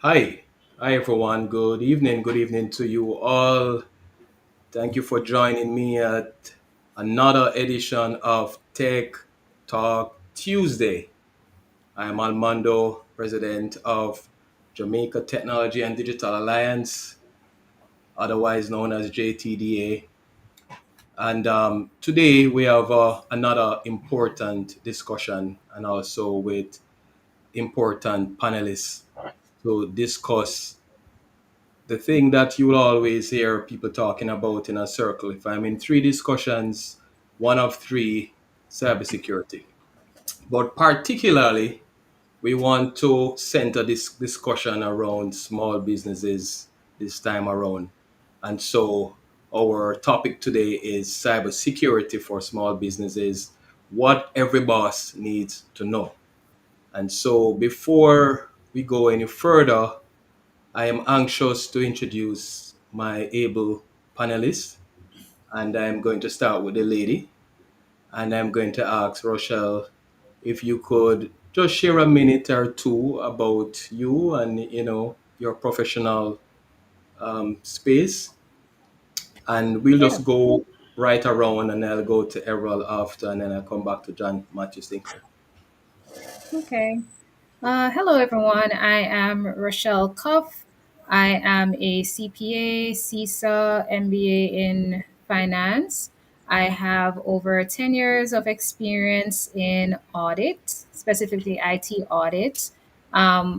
Hi, hi everyone. Good evening to you all. Thank you for joining me at another edition of Tech Talk Tuesday. I am Armando, president of Jamaica Technology and Digital Alliance, otherwise known as JTDA. And today we have another important discussion and also with important panelists to discuss the thing that you'll always hear people talking about in a circle. If I'm in three discussions, one of three, cybersecurity. But particularly, we want to center this discussion around small businesses this time around. And so, our topic today is cybersecurity for small businesses, what every boss needs to know. And so, before we go any further, I am anxious to introduce my able panelists, and I'm going to start with the lady. And I'm going to ask Rochelle if you could just share a minute or two about you and your professional space, and we'll Yeah. just go right around, and I'll go to Errol after, and then I'll come back to John Matthew Sinclair. Okay. Hello, everyone. I am Rochelle Cuff. I am a CPA, CISA, MBA in finance. I have over 10 years of experience in audit, specifically IT audit.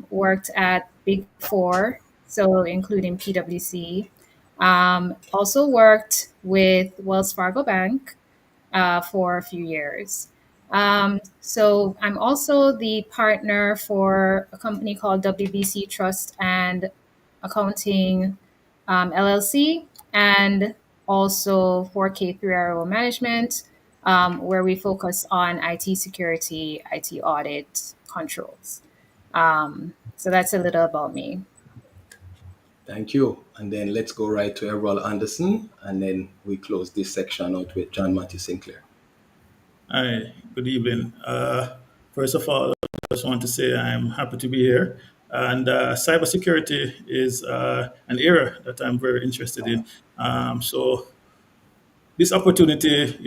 Worked at Big Four, so including PwC. Also worked with Wells Fargo Bank for a few years. So I'm also the partner for a company called WBC Trust and Accounting LLC, and also for K3RO Management, where we focus on IT security, IT audit controls. So that's a little about me. Thank you. And then let's go right to Errol Anderson, and then we close this section out with John Matthew Sinclair. Hi, good evening. First of all, I just want to say I'm happy to be here. And cybersecurity is an area that I'm very interested in. So this opportunity,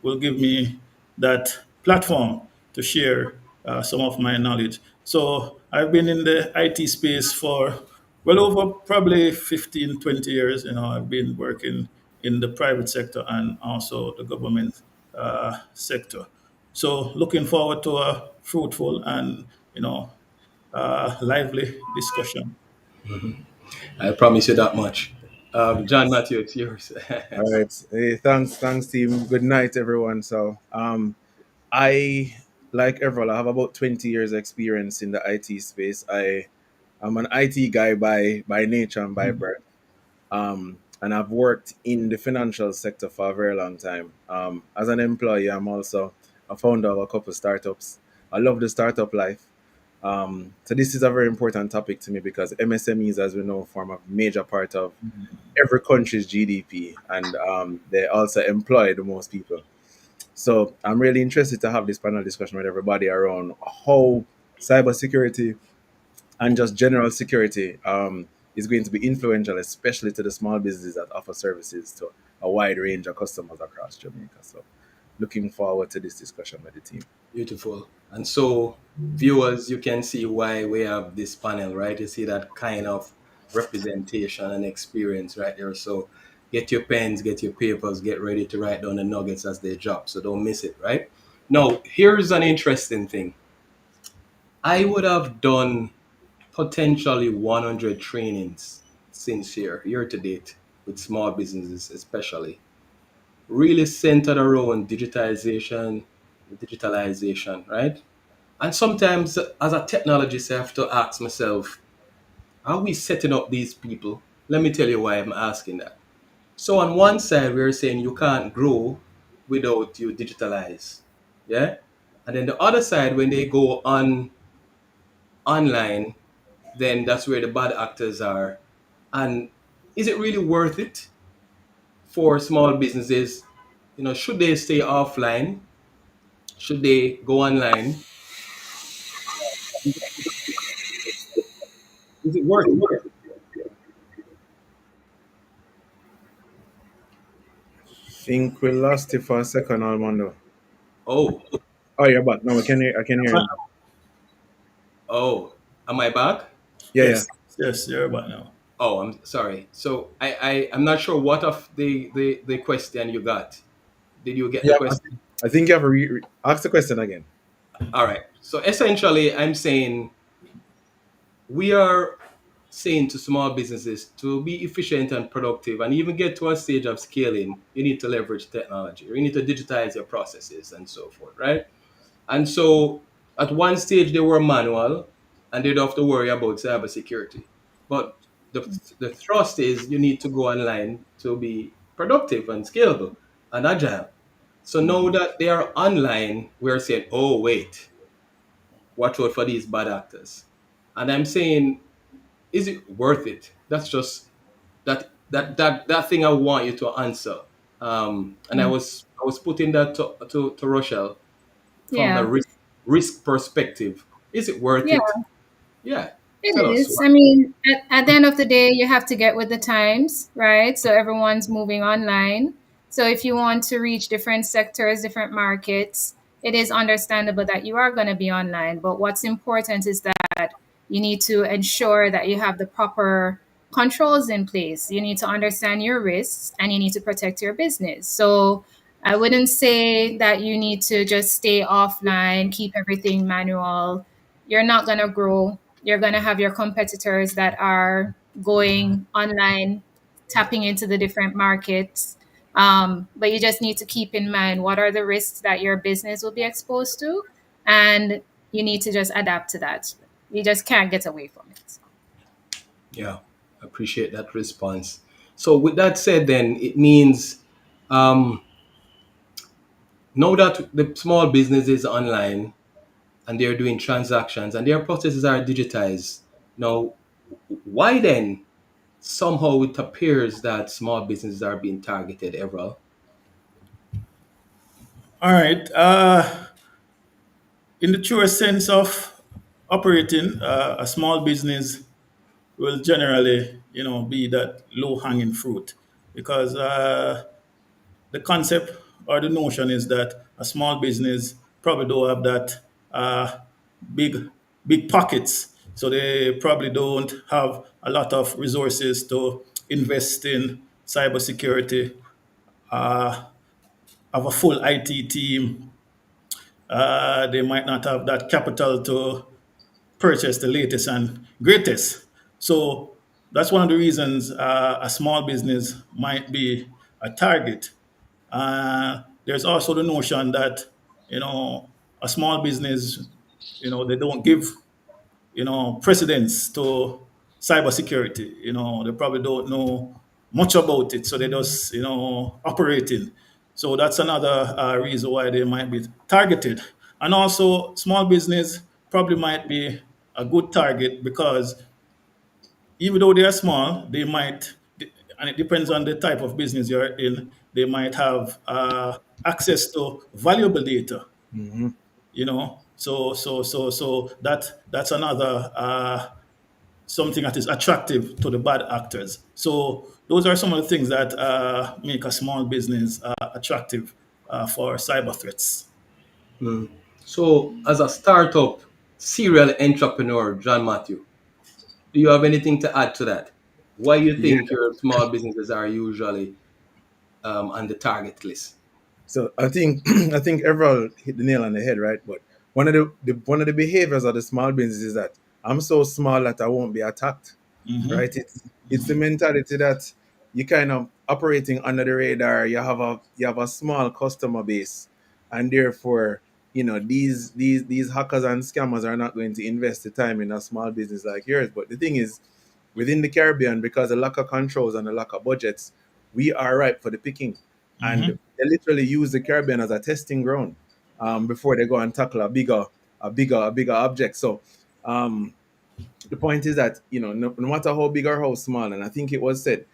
will give me that platform to share some of my knowledge. So I've been in the IT space for well over probably 15, 20 years. I've been working in the private sector and also the government sector. So looking forward to a fruitful and, lively discussion. I promise you that much. John Matthew, it's yours. All right. Hey, thanks, team. Good night, everyone. I like everyone. I have about 20 years experience in the IT space. I'm an IT guy by nature and by birth. And I've worked in the financial sector for a very long time. As an employee, I'm also a founder of a couple startups. I love the startup life. So this is a very important topic to me because MSMEs, as we know, form a major part of every country's GDP, and they also employ the most people. So I'm really interested to have this panel discussion with everybody around how cybersecurity and just general security is going to be influential, especially to the small businesses that offer services to a wide range of customers across Jamaica. So looking forward to this discussion with the team. Beautiful. And so, viewers, you can see why we have this panel, right? You see that kind of representation and experience right there. So, get your pens, get your papers, get ready to write down the nuggets as they drop. So, don't miss it, right? Now, here's an interesting thing. I would have done potentially 100 trainings since year to date, with small businesses, especially really centered around digitalization, right? And sometimes, as a technologist, I have to ask myself, are we setting up these people? Let me tell you why I'm asking that. So, on one side, we're saying you can't grow without you digitalize. Yeah. And then the other side, when they go on online, then that's where the bad actors are. And is it really worth it for small businesses? Should they stay offline? Should they go online? Is Is it worth it? Think we lost it for a second, Armando. Oh, Oh, you're back. No, I can hear you now. oh, am I back? Yeah, yeah. Yes, yes, you're about now. Oh, I'm sorry. So I'm not sure what of the question you got. Did you get the Yeah, question? I think you have to ask the question again. All right. So essentially, I'm saying we are saying to small businesses to be efficient and productive and even get to a stage of scaling, you need to leverage technology. You need to digitize your processes and so forth, right? And so at one stage they were manual and they don't have to worry about cybersecurity. But the thrust is you need to go online to be productive and scalable and agile. So now that they are online, we're saying, oh, wait, watch out for these bad actors. And I'm saying, is it worth it? That's just that thing I want you to answer. And I was putting that to Rochelle from the Yeah. risk perspective. Is it worth Yeah. it? Yeah. Tell It us. is. I mean, at the end of the day, you have to get with the times, right? So everyone's moving online. So if you want to reach different sectors, different markets, it is understandable that you are going to be online. But what's important is that you need to ensure that you have the proper controls in place. You need to understand your risks and you need to protect your business. So I wouldn't say that you need to just stay offline, keep everything manual. You're not going to grow. You're going to have your competitors that are going online, tapping into the different markets. But you just need to keep in mind what are the risks that your business will be exposed to, and you need to just adapt to that. You just can't get away from it. Yeah. Appreciate that response. So with that said, then it means now that the small business is online and they're doing transactions and their processes are digitized. Now, why then somehow it appears that small businesses are being targeted ever? All right. In the truest sense of operating, a small business will generally, be that low-hanging fruit because the concept or the notion is that a small business probably don't have that big big pockets, so they probably don't have a lot of resources to invest in cybersecurity, have a full IT team. They might not have that capital to purchase the latest and greatest. So that's one of the reasons a small business might be a target. There's also the notion that a small business, they don't give precedence to cybersecurity. They probably don't know much about it, so they just operating. So that's another reason why they might be targeted. And also, small business probably might be a good target because even though they are small, they might, and it depends on the type of business you're in, they might have access to valuable data. Hmm. So that's another something that is attractive to the bad actors. So those are some of the things that make a small business attractive for cyber threats. Hmm. So, as a startup serial entrepreneur, John Matthew, do you have anything to add to that? Why you Yeah. think your small businesses are usually on the target list? So I think I think everyone hit the nail on the head, right? But one of the behaviors of the small business is that I'm so small that I won't be attacked, Hmm. right? It's the mentality that you kind of operating under the radar. You have a small customer base, and therefore these hackers and scammers are not going to invest the time in a small business like yours. But the thing is, within the Caribbean, because the lack of controls and the lack of budgets, we are ripe for the picking. And Hmm. they literally use the Caribbean as a testing ground before they go and tackle a bigger object. So um, the point is that no matter how big or how small, and I think it was said,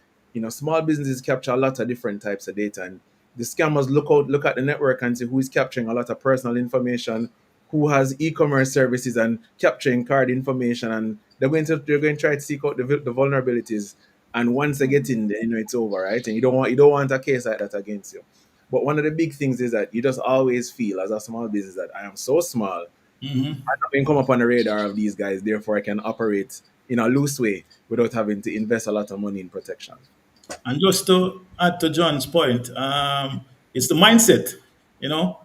small businesses capture a lot of different types of data, and the scammers look at the network and see who is capturing a lot of personal information, who has e-commerce services and capturing card information and they're going to try to seek out the vulnerabilities, and once they get in there, it's over, right? And you don't want a case like that against you. But one of the big things is that you just always feel as a small business that I am so small, Hmm. I can come up on the radar of these guys, therefore I can operate in a loose way without having to invest a lot of money in protection. And just to add to John's point, it's the mindset, you know,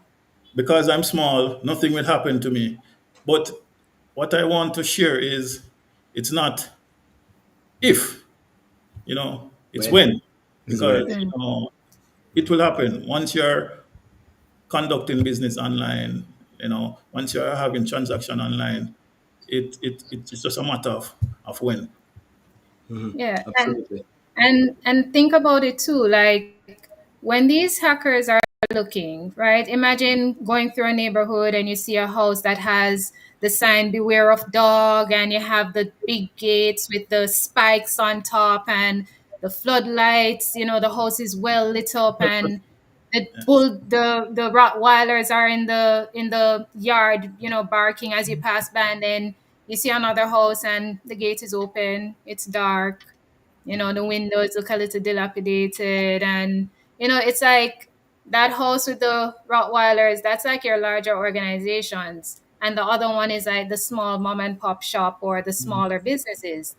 because I'm small, nothing will happen to me. But what I want to share is it's not if, it's When? when, Is because, when. it will happen once you're conducting business online, once you're having transaction online, it's just a matter of when. Hmm. Yeah, Absolutely. and think about it too. Like when these hackers are looking, right? Imagine going through a neighborhood and you see a house that has the sign "Beware of dog," and you have the big gates with the spikes on top and the floodlights. The house is well lit up, and the Rottweilers are in the yard, barking as you pass by, and then you see another house and the gate is open. It's dark. The windows look a little dilapidated, and it's like that house with the Rottweilers. That's like your larger organizations, and the other one is like the small mom and pop shop or the smaller businesses.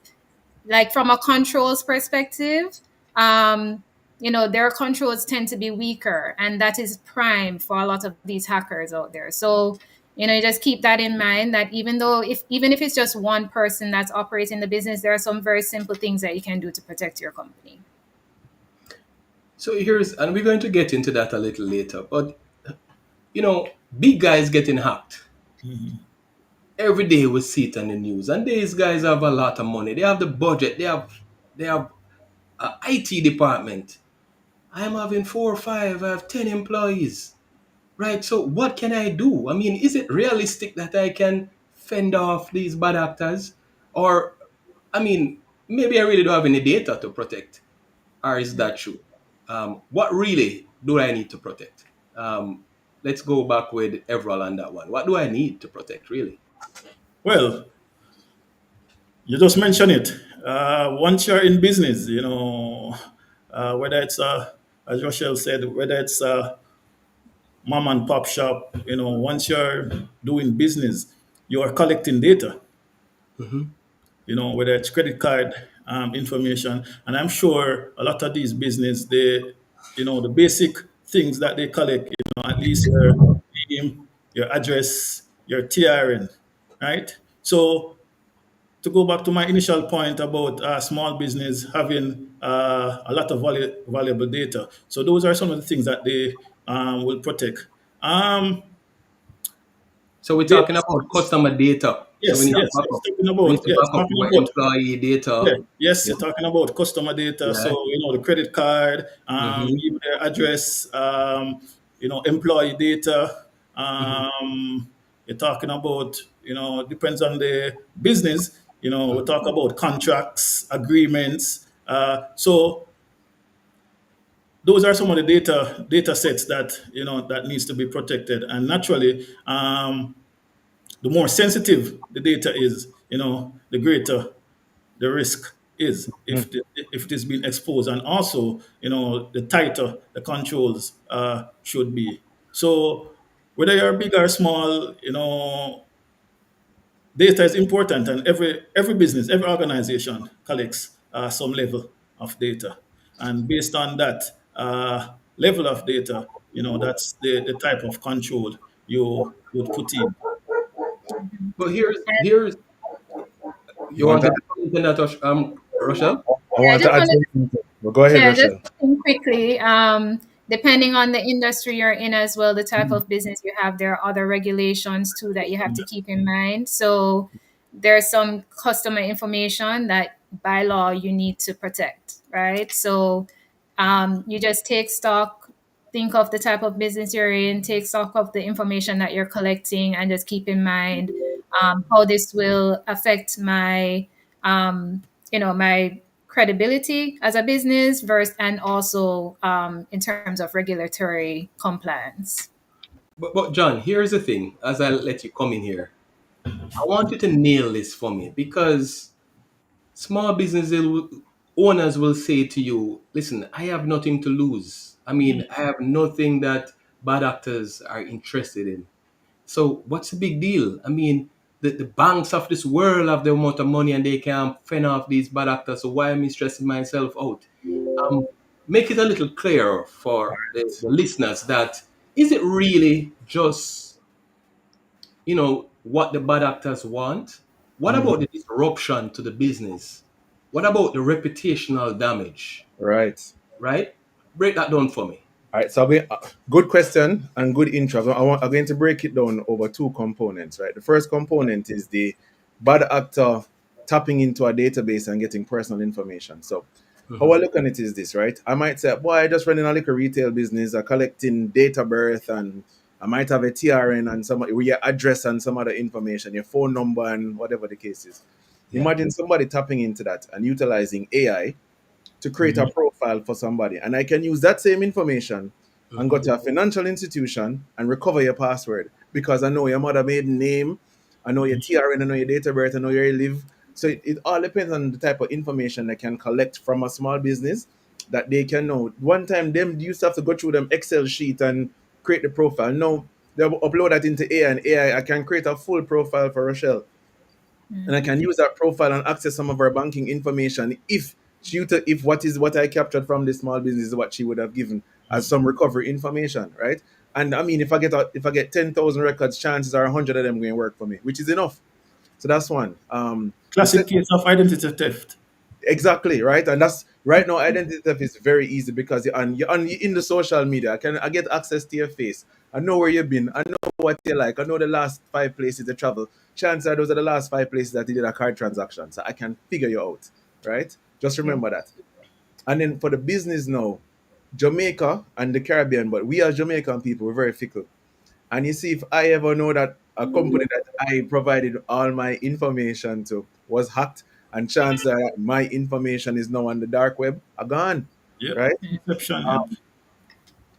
Like from a controls perspective, um their controls tend to be weaker, and that is prime for a lot of these hackers out there. So you just keep that in mind, that even if it's just one person that's operating the business, there are some very simple things that you can do to protect your company. So and we're going to get into that a little later, but big guys getting hacked. Every day we see it on the news, and these guys have a lot of money. They have the budget. They have a IT department. I am having four or five. I have 10 employees. Right. So what can I do? I mean, is it realistic that I can fend off these bad actors, or I mean, maybe I really don't have any data to protect, or is that true? What really do I need to protect? Um, let's go back with Everall on that one. What do I need to protect, really? Well, you just mentioned it. Once you're in business, whether it's as Rochelle said, whether it's a mom and pop shop, once you're doing business, you are collecting data. Hmm. Whether it's credit card information. And I'm sure a lot of these business, the basic things that they collect, at least your name, your address, your TRN, right? So to go back to my initial point about small business having a lot of valuable data. So those are some of the things that they will protect. Um, So we're they, talking about customer data. So yes, yes, yes, talking we about, need to yes, back up talking our about. employee data. Yeah, yes, Yeah. you're talking about customer data. So, Yeah. the credit card, Hmm. even their address, employee data. Hmm. You're talking about, depends on the business. We talk about contracts, agreements. So those are some of the data sets that, that needs to be protected. And naturally, the more sensitive the data is, the greater the risk is if it is being exposed, and also the tighter the controls should be. So whether you're big or small, data is important, and every business, every organization collects some level of data, and based on that level of data, that's the type of control you would put in. But here's you I want to, wanted to comment on that, Rochelle? I Yeah, I want to just add wanted something. But go ahead, Yeah, just Rochelle. quickly. Depending on the industry you're in as well, the type of business you have, there are other regulations too that you have to keep in mind. So there's some customer information that by law you need to protect, right? So you just take stock, think of the type of business you're in, take stock of the information that you're collecting, and just keep in mind how this will affect my credibility as a business versus, and also in terms of regulatory compliance. But John, here's the thing. As I let you come in here, I want you to nail this for me because small owners will say to you, listen, I have nothing to lose. I mean, I have nothing that bad actors are interested in. So what's the big deal? I mean, the banks of this world have the amount of money and they can fend off these bad actors. So why am I stressing myself out? Um, make it a little clearer for the listeners that is it really just what the bad actors want? What Mhm. about the disruption to the business? What about the reputational damage? Right. Right? Break that down for me. All right, so good question and good intro. I'm going to break it down over two components, right? The first component is the bad actor tapping into a database and getting personal information. So, how I Mhm. look at it is this, right? I might say, boy, I just running a little retail business, I collecting date of birth, and I might have a TRN and your address and some other information, your phone number, and whatever the case is. Yeah. Imagine somebody tapping into that and utilizing AI to create a Mhm. profile for somebody. And I can use that same information and go Mhm. to a financial institution and recover your password because I know your mother maiden name, I know your Mhm. TRN, I know your date of birth, I know where you live. So it all depends on the type of information they can collect from a small business that they can know. One time, them used to have to go through them Excel sheet and create the profile. No, they will upload that into AI, and AI, I can create a full profile for Rochelle, and I can use that profile and access some of her banking information if what I captured from the small business is what she would have given as some recovery information, right? And I mean, if I get 10,000 records, chances are 100 of them going to work for me, which is enough. So that's one. The Classic second case of identity theft. Exactly, right? And that's right now identity theft is very easy because you're in the social media. I get access to your face. I know where you've been. I know what you like. I know the last five places you travel. Chances are those are the last five places that you did a card transaction. So I can figure you out. Right? Just Yeah. remember that. And then for the business now, Jamaica and the Caribbean, but we as Jamaican people, we're very fickle. And you see, if I ever know that a company that I provided all my information to was hacked, and chances are that my information is now on the dark web, are gone, Yep. right? Inception. Yep. Um,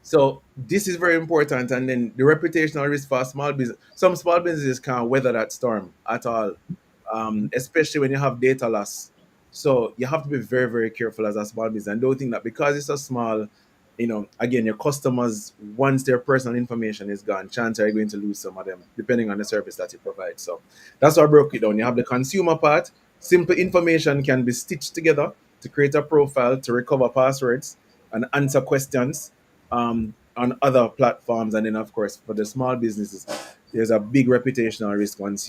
so this is very important. And then the reputational risk for a small business. Some small businesses can't weather that storm at all, especially when you have data loss. So you have to be very, very careful as a small business. And don't think that because it's a small, again, your customers, once their personal information is gone, chances are you're going to lose some of them, depending on the service that you provide. So that's why I broke it down. You have the consumer part. Simple information can be stitched together to create a profile, to recover passwords and answer questions on other platforms. And then, of course, for the small businesses, there's a big reputational risk once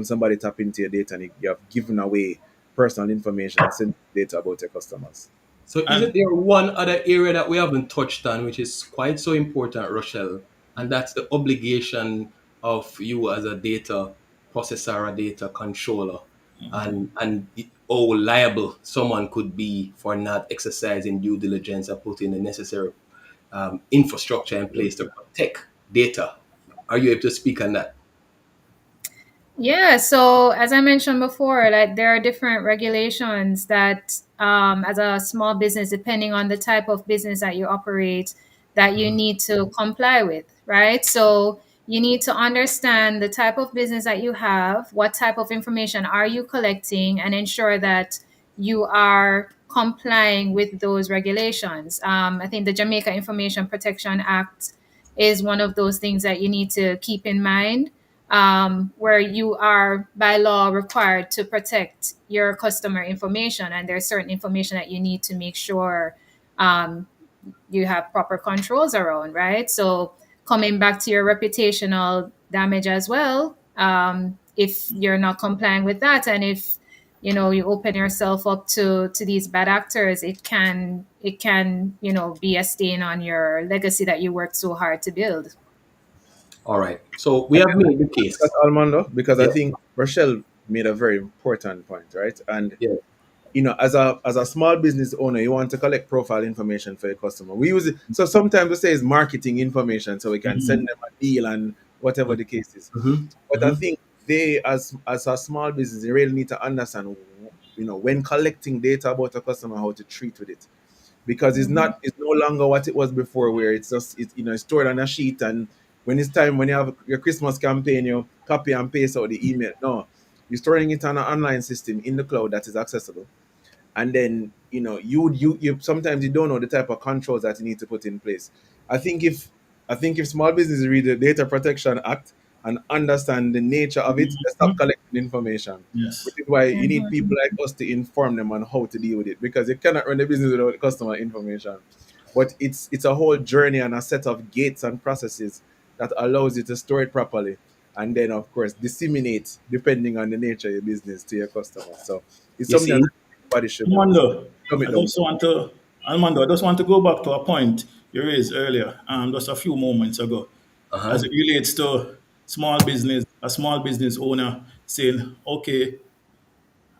somebody tap into your data and you have given away personal information and sensitive data about your customers. So isn't And there one other area that we haven't touched on, which is quite so important, Rochelle, and that's the obligation of you as a data processor, a data controller, and how liable someone could be for not exercising due diligence or putting the necessary infrastructure in place to protect data. Are you able to speak on that? Yeah, so as I mentioned before, like there are different regulations that, as a small business, depending on the type of business that you operate, that you Mhm. need to comply with, right? So you need to understand the type of business that you have, what type of information are you collecting, and ensure that you are complying with those regulations. I think the Jamaica Information Protection Act is one of those things that you need to keep in mind, where you are by law required to protect your customer information, and there's certain information that you need to make sure um, you have proper controls around, right? So coming back to your reputational damage as well, if you're not complying with that, and if you open yourself up to these bad actors, it can be a stain on your legacy that you worked so hard to build. All right. So we I have can made the that case. Almondo because I Yeah. think Rochelle made a very important point, right? And Yeah. as a small business owner, you want to collect profile information for your customer. We use it so sometimes we say it's marketing information, so we can send them a deal and whatever the case is. Mm-hmm. But I Mm-hmm. think they, as a small business, they really need to understand, when collecting data about a customer, how to treat with it, because it's no longer what it was before, where it's just it's stored on a sheet and When it's time, when you have your Christmas campaign, you copy and paste out the email. No, you're storing it on an online system in the cloud that is accessible. And then you sometimes you don't know the type of controls that you need to put in place. I think if i think if small businesses read the Data Protection Act and understand the nature of it, they stop Mhm. collecting information, which Yes. is why you need people Mhm. like us to inform them on how to deal with it, because you cannot run a business without customer information. But it's a whole journey and a set of gates and processes that allows you to store it properly, and then of course disseminate depending on the nature of your business to your customers. So it's You something that see? everybody should Armando, dumb it I down. just want to Armando, I just want to go back to a point you raised earlier, just a few moments ago, as Uh-huh. it relates to small business, a small business owner saying, okay,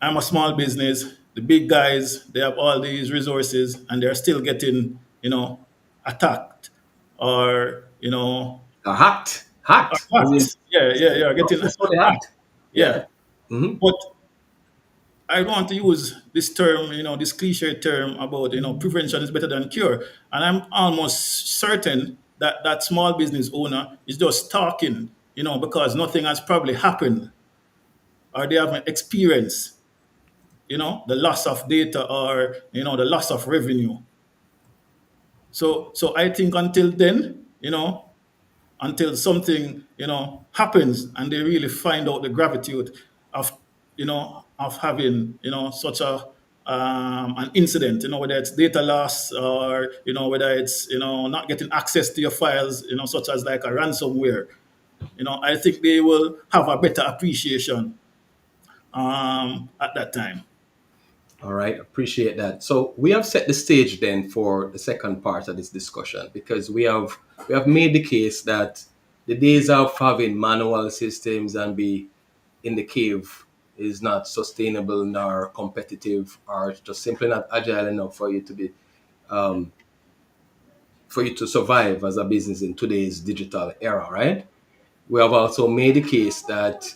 I'm a small business, the big guys, they have all these resources and they're still getting, attacked or, Hacked. As in, hacked. Yeah, yeah, yeah, getting successfully hacked. hacked. Yeah. Yeah. Hmm. But I want to use this term, this cliche term about, prevention is better than cure. And I'm almost certain that that small business owner is just talking, because nothing has probably happened or they haven't experienced, the loss of data or, the loss of revenue. So I think until then, until something happens and they really find out the gravity of of having such a an incident, whether it's data loss or whether it's not getting access to your files, such as like a ransomware. I think they will have a better appreciation at that time. All right, appreciate that. So we have set the stage then for the second part of this discussion, because we have made the case that the days of having manual systems and be in the cave is not sustainable nor competitive, or just simply not agile enough um, for you to survive as a business in today's digital era, right? We have also made the case that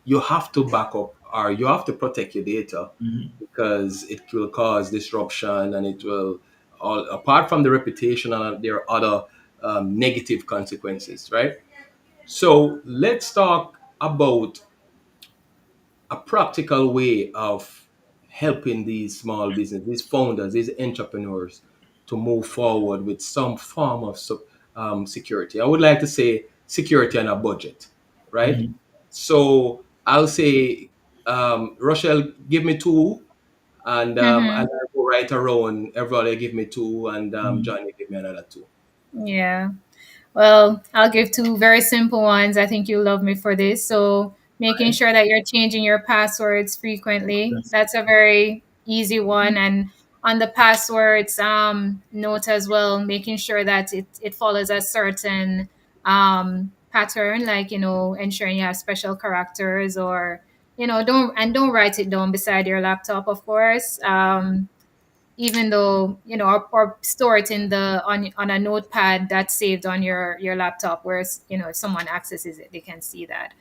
you have to back up, or you have to protect your data, because it will cause disruption, and it will, all apart from the reputation, and there are other negative consequences, right? So let's talk about a practical way of helping these small business, these founders, these entrepreneurs to move forward with some form of security. I would like to say security on a budget, right? Mhm. So I'll say, Rochelle, give me two, and Mhm. I'll go right around. Everybody give me two, and Mhm. Johnny give me another two. Yeah. Well, I'll give two very simple ones. I think you'll love me for this. So, making Right. sure that you're changing your passwords frequently. Yes. That's a very easy one. And on the passwords, note as well, making sure that it follows a certain pattern, like, ensuring you have special characters, or, don't write it down beside your laptop, of course. Even though, or store it in the on a notepad that's saved on your laptop, where if someone accesses it, they can see that.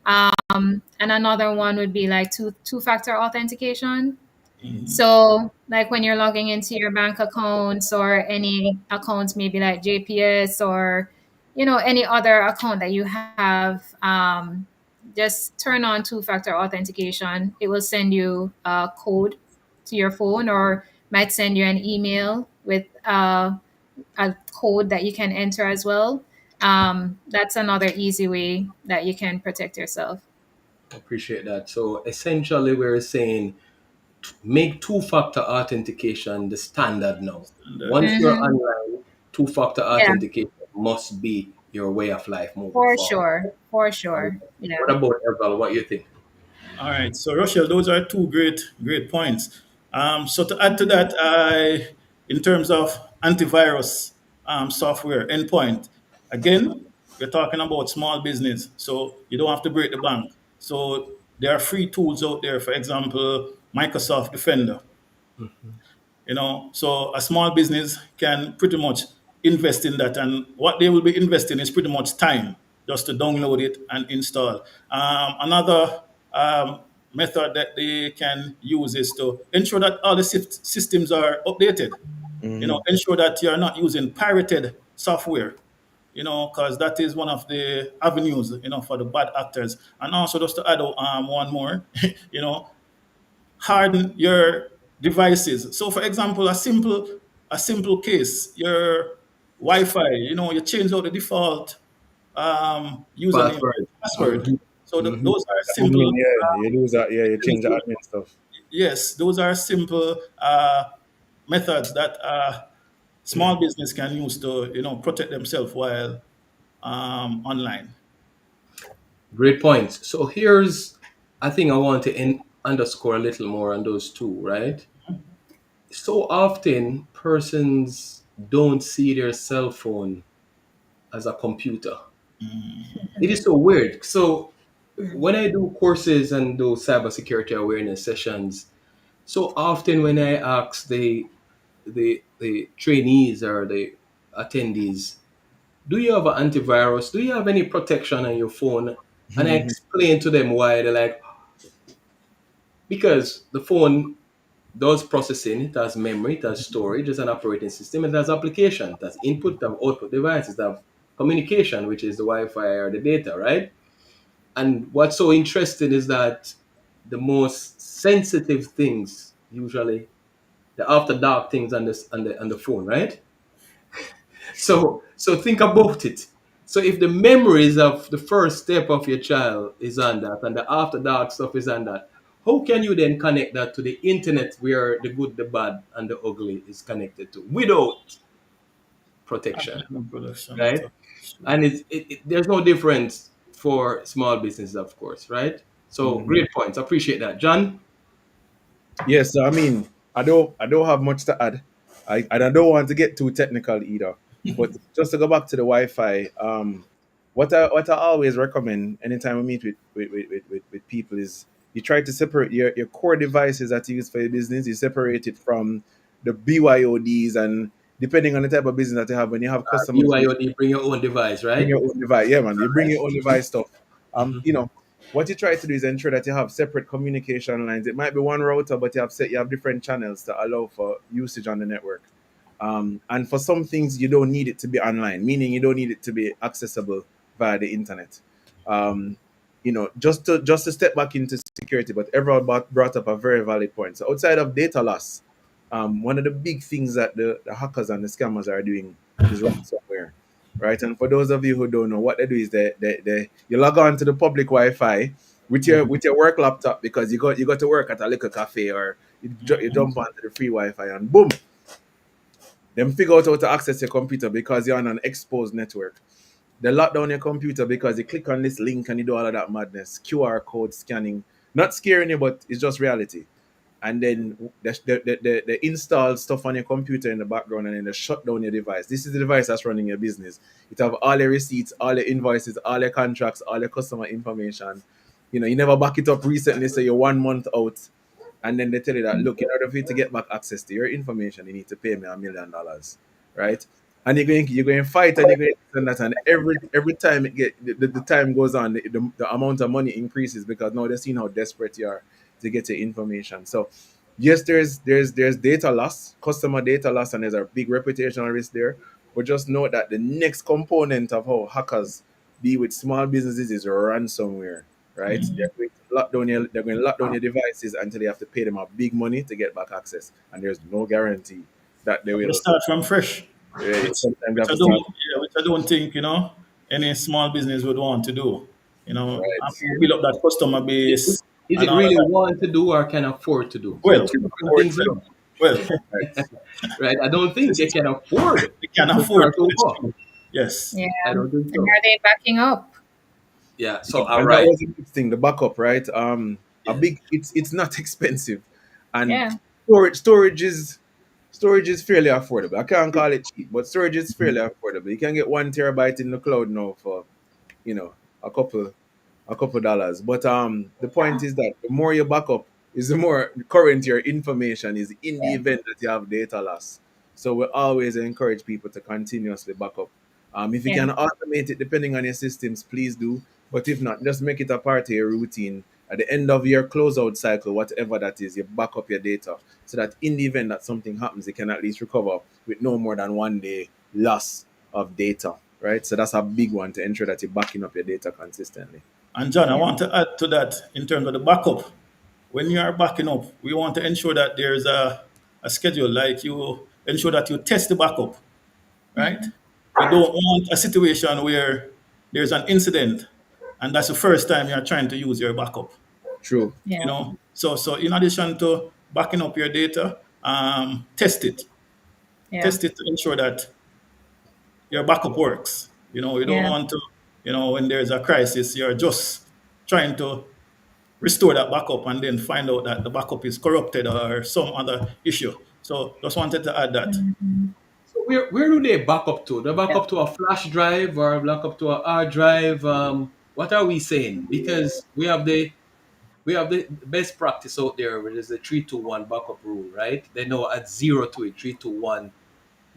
And another one would be like two-factor authentication. Mhm. So, like when you're logging into your bank accounts or any accounts, maybe like JPS, or any other account that you have, just turn on two-factor authentication. It will send you a code to your phone, or might send you an email with a code that you can enter as well. That's another easy way that you can protect yourself. Appreciate that. So essentially, we're saying make two-factor authentication the standard now. And, Once you're Hmm. online, two-factor Yeah, authentication must be your way of life moving for forward. sure, for And sure. Yeah. what about Erval? What you think? all right. So, Rochelle, those are two great points. So, to add to that, in terms of antivirus software endpoint, again, we're talking about small business. So, you don't have to break the bank. So, there are free tools out there. For example, Microsoft Defender. So a small business can pretty much invest in that, and what they will be investing is pretty much time just to download it and install. Another method that they can use is to ensure that all the systems are updated. Hmm. Ensure that you are not using pirated software. because that is one of the avenues, for the bad actors. And also, just to add one more, harden your devices. So, for example, a simple case, your Wi-Fi, you change out the default username Password. and password. Hmm. So Hmm. those are Admin, simple. yeah, you lose that. Yeah, you change the Simple admin stuff. Yes, those are simple methods that small business can use to protect themselves while online. Great points. So here's, I think I want to underscore a little more on those two, right? So often persons don't see their cell phone as a computer. It is so weird. So when I do courses and do cybersecurity awareness sessions, so often when I ask the trainees or the attendees, do you have an antivirus? Do you have any protection on your phone? And I explain to them why. They're like, because the phone does processing, it has memory, it has storage, it's an operating system, it has application, it has input, it has output devices, it has communication, which is the Wi-Fi or the data, right? And what's so interesting is that the most sensitive things, usually the after dark things on the phone, right? So think about it. So if the memories of the first step of your child is on that and the after dark stuff is on that, how can you then connect that to the internet where the good, the bad, and the ugly is connected to without protection, Admin production right? method. And there's no difference for small businesses, of course, right? So great points. Appreciate that, John. Yes, so I mean, I don't have much to add. And I don't want to get too technical either. But just to go back to the Wi-Fi, what I always recommend anytime we meet with people is you try to separate your core devices that you use for your business. You separate it from the BYODs, and depending on the type of business that you have, when you have customers BYOD, bring your own device, bring right? your own device. Yeah, man. You bring your own device stuff. Hmm. What you try to do is ensure that you have separate communication lines. It might be one router, but you have different channels to allow for usage on the network. And for some things, you don't need it to be online, meaning you don't need it to be accessible via the internet. Just to step back into security, but everyone brought up a very valid point. So outside of data loss, one of the big things that the hackers and the scammers are doing is ransomware, right? And for those of you who don't know, what they do is they you log on to the public Wi-Fi with your work laptop because you got to work at a little cafe, or you jump onto the free Wi-Fi and boom, them figure out how to access your computer because you're on an exposed network. They lock down your computer because you click on this link and you do all of that madness, QR code scanning, not scaring you, but it's just reality. And then they install stuff on your computer in the background, and then they shut down your device. This is the device that's running your business. It have all your receipts, all your invoices, all your contracts, all your customer information. You never back it up recently, so you're 1 month out. And then they tell you that, look, in order for you to get back access to your information, you need to pay me $1 million, right? And you're going to fight, and you're going to that, and every time the time goes on, the amount of money increases because now they're seeing how desperate you are to get your information. So yes, there's data loss, customer data loss, and there's a big reputational risk there. But just know that the next component of how hackers deal with small businesses is ransomware, right? They're going to lock down your devices until they have to pay them a big money to get back access, and there's no guarantee that they They will. start from fresh, which Sometimes they which have I to don't start. yeah, which I don't think any small business would want to do. Right. After you build up that customer Is base and it all of really that. want to do or can afford to do? So Well, two different well, things there, well, Right. right? I don't think this they is can afford they can to afford start to. That's over. true. Yes. Yeah. I don't think And so. are they backing up? Yeah. So all And that right. was the next thing, the backup, right? A Yeah. big, it's not expensive, and Yeah. storage is fairly affordable. I can't call it cheap, but storage is fairly affordable. You can get 1 terabyte in the cloud now for you know a couple dollars. But the point is that the more you back up is the more current your information is in the event that you have data loss. So we always encourage people to continuously back up. If you Yeah. can automate it depending on your systems, please do. But if not, just make it a part of your routine. At the end of your closeout cycle, whatever that is, you back up your data so that in the event that something happens, you can at least recover with no more than 1 day loss of data, right? So that's a big one to ensure that you're backing up your data consistently. And John, I Yeah. want to add to that in terms of the backup. When you are backing up, we want to ensure that there's a schedule, like you ensure that you test the backup, right? We don't want a situation where there's an incident and that's the first time you're trying to use your backup. True. You Yeah. know, so in addition to backing up your data, test it. Yeah. Test it to ensure that your backup works. You know, you don't Yeah. want to, when there's a crisis, you're just trying to restore that backup and then find out that the backup is corrupted or some other issue. So just wanted to add that. Mhm. So where do they back up to? They back Yeah. up to a flash drive or back up to a hard drive? What are we saying? Because we have the best practice out there, which is the 3-2-1 backup rule, right? They know at zero to it, 3-2-1,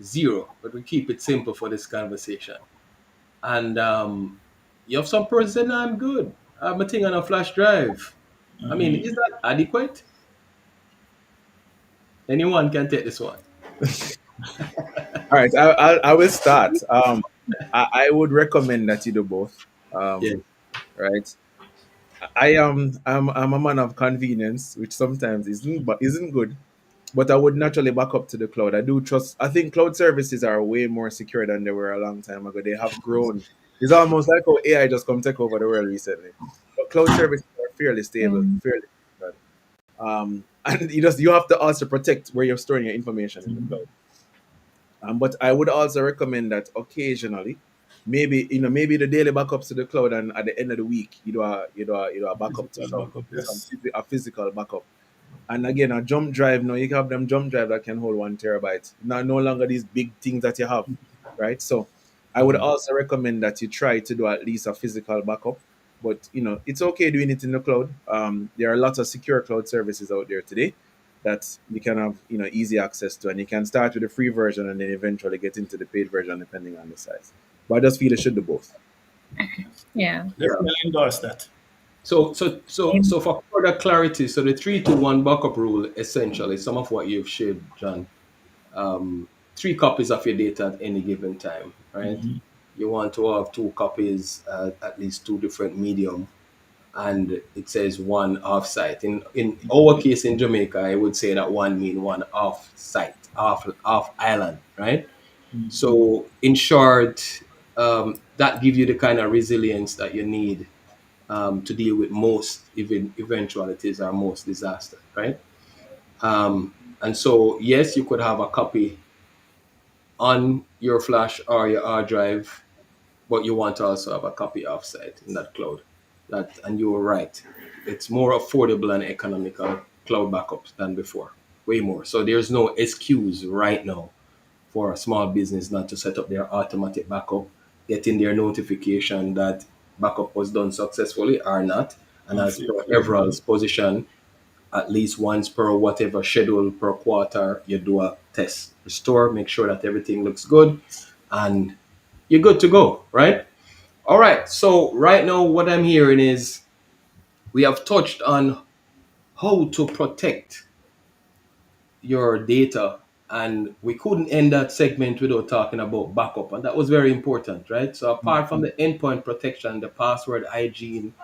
0. But we keep it simple for this conversation. And you have some person saying, "Nah, I'm good. I have my thing on a flash drive." I mean, is that adequate? Anyone can take this one. All right, I will start. I would recommend that you do both. Yeah. Right. I'm a man of convenience, which sometimes isn't good. But I would naturally back up to the cloud. I do trust. I think cloud services are way more secure than they were a long time ago. They have grown. It's almost like how AI just come take over the world recently. But cloud services are fairly stable, Mm. fairly good. And you have to also protect where you're storing your information in the cloud. But I would also recommend that occasionally, maybe the daily backups to the cloud, and at the end of the week, you do a backup to Physical backup, yes. a physical backup. And again, a jump drive now, you can have them jump drive that can hold 1 terabyte. Now, no longer these big things that you have, right? So, I would also recommend that you try to do at least a physical backup. But it's okay doing it in the cloud. There are lots of secure cloud services out there today that you can have easy access to, and you can start with the free version and then eventually get into the paid version depending on the size. But I just feel it should do both. Yeah. Yeah. Definitely endorse that. So for further clarity, so the 3-2-1 backup rule essentially, some of what you've shared, John, three copies of your data at any given time, right? You want to have two copies, at least two different medium, and it says one off-site. In our case in Jamaica, I would say that one mean one off-site, off island, right? So in short, that gives you the kind of resilience that you need to deal with most eventualities or most disaster, right? And so, yes, you could have a copy on your flash or your hard drive, but you want to also have a copy offsite in that cloud. And you were right. It's more affordable and economical cloud backups than before, way more. So there's no excuse right now for a small business not to set up their automatic backup, getting their notification that backup was done successfully or not. And And as feel per free. Everald's position, at least once per whatever schedule per quarter, you do a test, restore, make sure that everything looks good, and you're good to go, right? All right. So right now, what I'm hearing is we have touched on how to protect your data, and we couldn't end that segment without talking about backup, and that was very important, right? So apart from the endpoint protection, the password hygiene,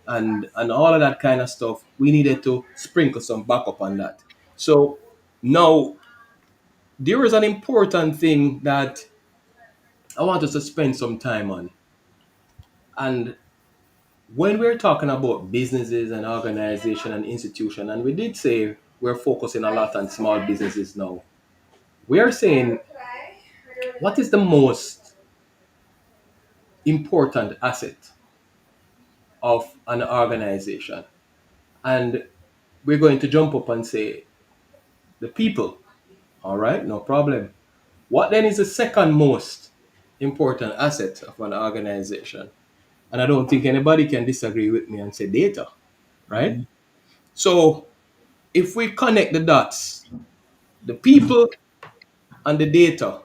and all of that kind of stuff, we needed to sprinkle some backup on that. So now there is an important thing that I want us to spend some time on, and when we're talking about businesses and organization and institution, and we did say we're focusing a lot on small businesses now, we are saying what is the most important asset of an organization? And we're going to jump up and say the people. All right, no problem. What then is the second most important asset of an organization? And I don't think anybody can disagree with me and say data, right? So if we connect the dots, the people and the data,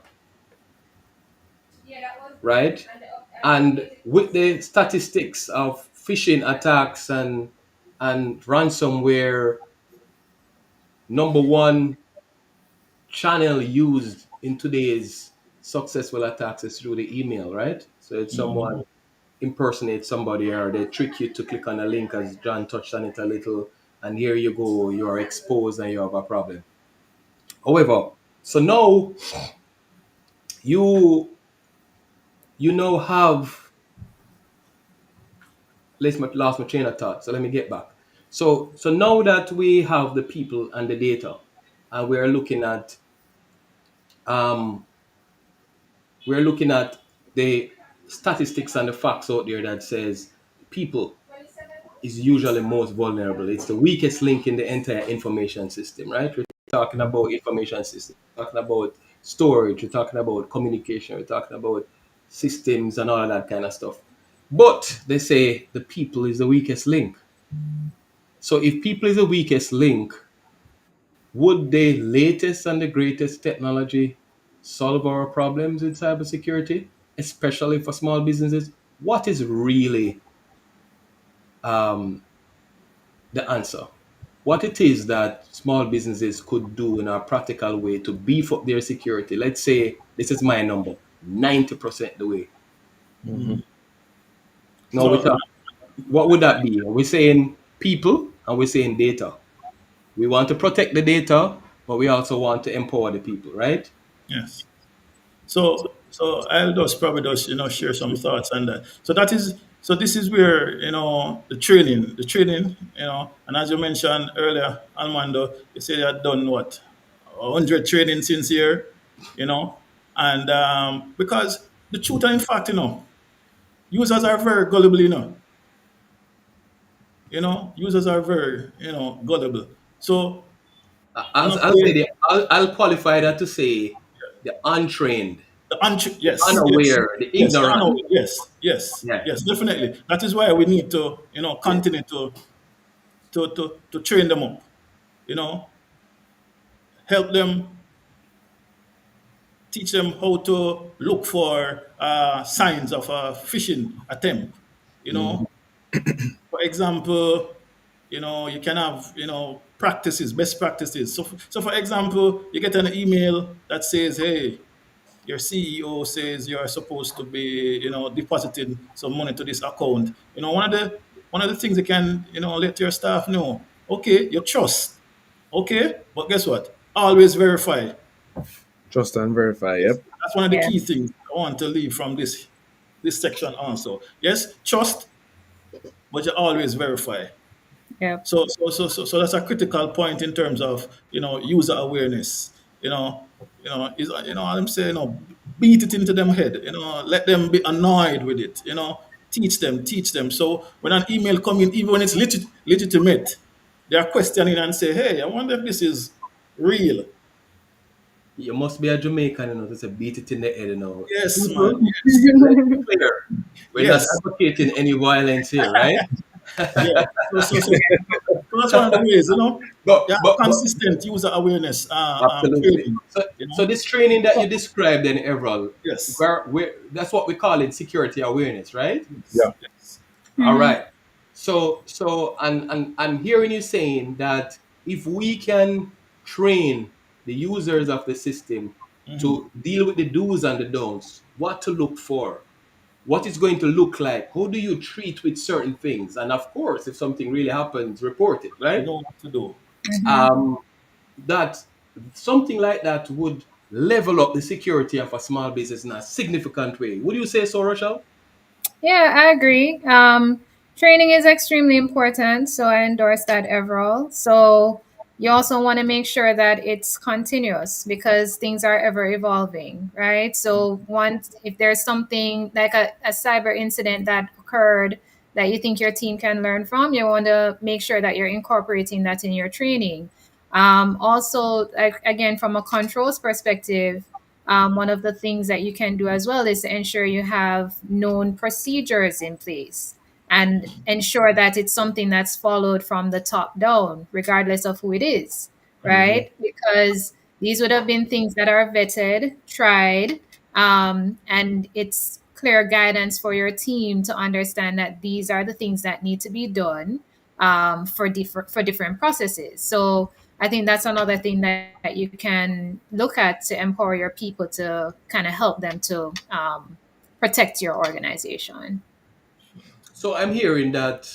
right? And with the statistics of phishing attacks and ransomware, number one channel used in today's successful attacks is through the email, right? So if Mhm. someone impersonates somebody or they trick you to click on a link, as John touched on it a little, and here you go, you are exposed and you have a problem. However, so now you you now have lost my train of thought. So let me get back. So now that we have the people and the data, and um we're looking at the statistics and the facts out there that says people is usually most vulnerable. It's the weakest link in the entire information system, right? We're talking about information system, we're talking about storage, we're talking about communication, we're talking about systems and all of that kind of stuff. But they say the people is the weakest link. So if people is the weakest link, would the latest and the greatest technology solve our problems in cybersecurity, especially for small businesses? What is really um, the answer? What it is that small businesses could do in a practical way to beef up their security? Let's say this is my number, 90% the way. Mhm. Mhm. Now we So talk, what would that be? We're saying people and we're saying data. We want to protect the data, but we also want to empower the people, right? yes. So I'll just probably just share some thoughts on that. So this is where the training, and as you mentioned earlier, Armando, you said you had done what 100 training since here, you know, and because the truth and in fact, users are very gullible, users are very gullible. So one of I'll say the I'll qualify that to say the untrained, the yes, yes, unaware, the yes, I ignorant. know. Yes, yes, Yeah. yes, definitely. That is why we need to, Yeah. continue to train them up. You know, help them, teach them how to look for signs of a phishing attempt. You Mhm. know, for example, you can have practices, best practices. So for example, you get an email that says, "Hey, your CEO says you're supposed to be, depositing some money to this account." One of the things you can, let your staff know. Okay, you trust. Okay, but guess what? Always verify. Trust and verify. Yep. That's one of the Yeah. key things I want to leave from this section also. Yes, trust, but you always verify. Yep. So that's a critical point in terms of user awareness. I'm saying beat it into them head. Let them be annoyed with it. Teach them. So when an email come in, even when it's legitimate, they are questioning and say, "Hey, I wonder if this is real." You must be a Jamaican, to say beat it in the head, Yes, man. People, Yes, let's be clear. We're not yes, advocating any violence here, right? yeah. So that's one of the ways. But Yeah, but but consistent user awareness absolutely. training. So You so know. this training that you described then, Everal, Yes. where that's what we call it security awareness, right? Yes. Yeah. Yes. All Mhm. right. So and I'm hearing you saying that if we can train the users of the system Hmm. to deal with the do's and the don'ts, what to look for, what it's going to look like, who do you treat with certain things, and of course, if something really happens, report it, You right? know what to do. Mhm. Um, that something like that would level up the security of a small business in a significant way. Would you say so, Rochelle? Yeah, I agree. Training is extremely important, so I endorse that overall. So you also want to make sure that it's continuous because things are ever evolving, right? So once if there's something like a cyber incident that occurred that you think your team can learn from, you want to make sure that you're incorporating that in your training. Also, like, again, from a controls perspective, one of the things that you can do as well is to ensure you have known procedures in place and ensure that it's something that's followed from the top down, regardless of who it is, Mhm. right? Because these would have been things that are vetted, tried, and it's clear guidance for your team to understand that these are the things that need to be done for different processes. So I think that's another thing that you can look at to empower your people to kind of help them to protect your organization. So I'm hearing that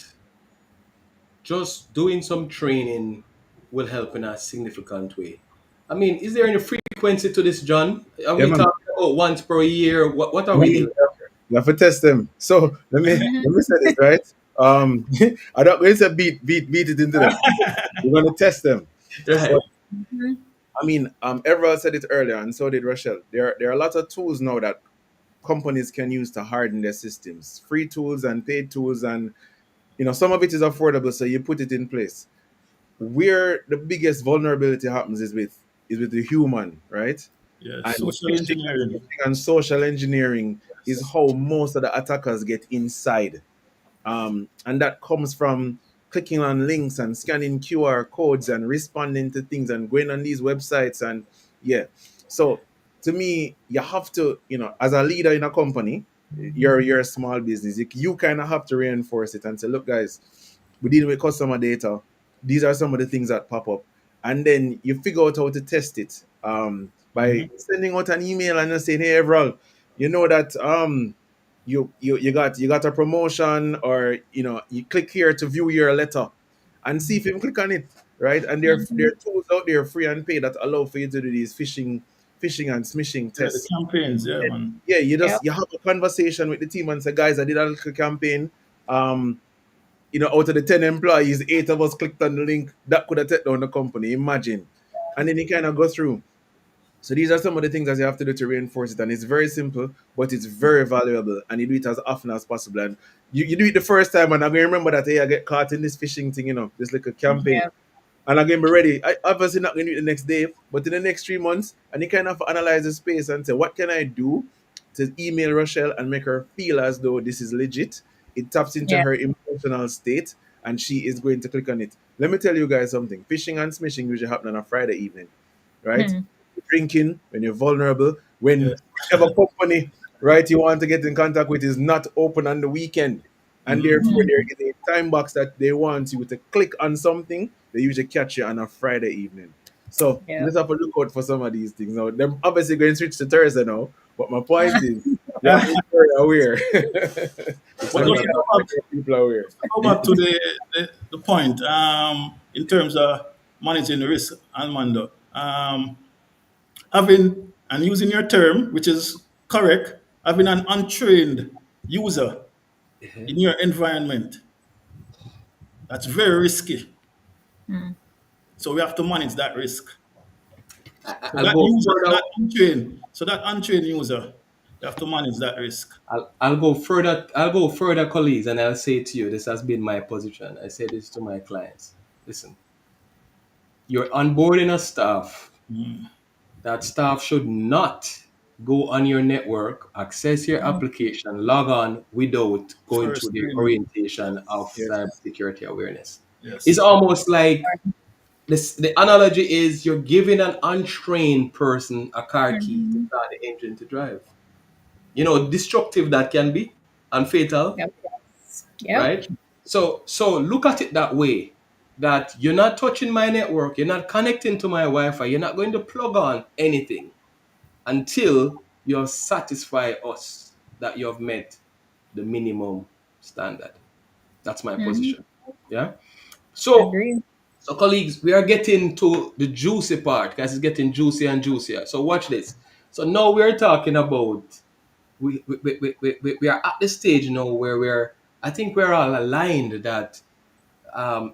just doing some training will help in a significant way. I mean, is there any frequency to this, John? Are Yeah, we man. talking about once per year? What are Yeah, we man. dealing? You have to test them. So let Hmm. me say this, right? I'm not going to say beat it into them. We're going to test them. But Right. Hmm. I mean, everyone said it earlier, and so did Rochelle. There are a lot of tools now that companies can use to harden their systems. Free tools and paid tools, and some of it is affordable, so you put it in place. Where the biggest vulnerability happens is with the human, right? Yeah, And social engineering. phishing and social engineering is how most of the attackers get inside. And that comes from clicking on links and scanning QR codes and responding to things and going on these websites. And yeah, so to me, you have to, as a leader in a company, you're a small business, you kind of have to reinforce it and say, look, guys, we deal with customer data. These are some of the things that pop up. And then you figure out how to test it, by Hmm. sending out an email and just saying, hey, Everall, you know that you got a promotion, or you click here to view your letter and see if you click on it, right? And there Hmm. are tools out there, free and paid, that allow for you to do these phishing and smishing Yeah, the tests. campaigns. Yeah, man. Yeah, Yep. you have a conversation with the team and say, guys, I did a little campaign. um out of the 10 employees, 8 of us clicked on the link that could have taken down the company, imagine. And then you kind of go through. So these are some of the things that you have to do to reinforce it. And it's very simple, but it's very valuable. And you do it as often as possible. And you do it the first time, and I'm going to remember that, hey, I get caught in this phishing thing, this little campaign. Yep. And I'm going to be ready. I obviously not going to do it the next day, but in the next 3 months, and you kind of analyze the space and say, what can I do to email Rochelle and make her feel as though this is legit? It taps into Yeah. her emotional state, and she is going to click on it. Let me tell you guys something. Phishing and smishing usually happen on a Friday evening, right? Hmm. Drinking, when you're vulnerable, when Yes. whichever company, right, you want to get in contact with is not open on the weekend. And Hmm. therefore, Hmm. they're in a time box that they want you to click on something, they usually catch you on a Friday evening. So you Yep. just have to look out for some of these things. Now, they're obviously going to switch to Thursday now, but my point is, you have to be very aware. It's But not just that to go back, people are aware. just to go back to the point, in terms of managing risk, Armando, having and using your term, which is correct, having an untrained user Mhm. in your environment, that's very risky. Hmm. So we have to manage that risk. So I'll that go user, further. that untrained user, you have to manage that risk. I'll go further. I'll go further, colleagues, and I'll say to you, this has been my position. I say this to my clients. Listen, you're onboarding a staff. That staff should not go on your network, access your application, log on without going through First the training. orientation of Yes. Yes. cybersecurity awareness. It's Yes. almost like this. The analogy is you're giving an untrained person a car key to Hmm. start the engine to drive. Destructive that can be and fatal, Yep. Yep. right? So look at it that way, that you're not touching my network, you're not connecting to my Wi-Fi, you're not going to plug on anything until you have satisfied us that you have met the minimum standard. That's my Hmm. position. Yeah. So, Agree. so colleagues, we are getting to the juicy part, because it's getting juicier and juicier. So watch this. So now we're talking about we are at the stage now where I think we're all aligned that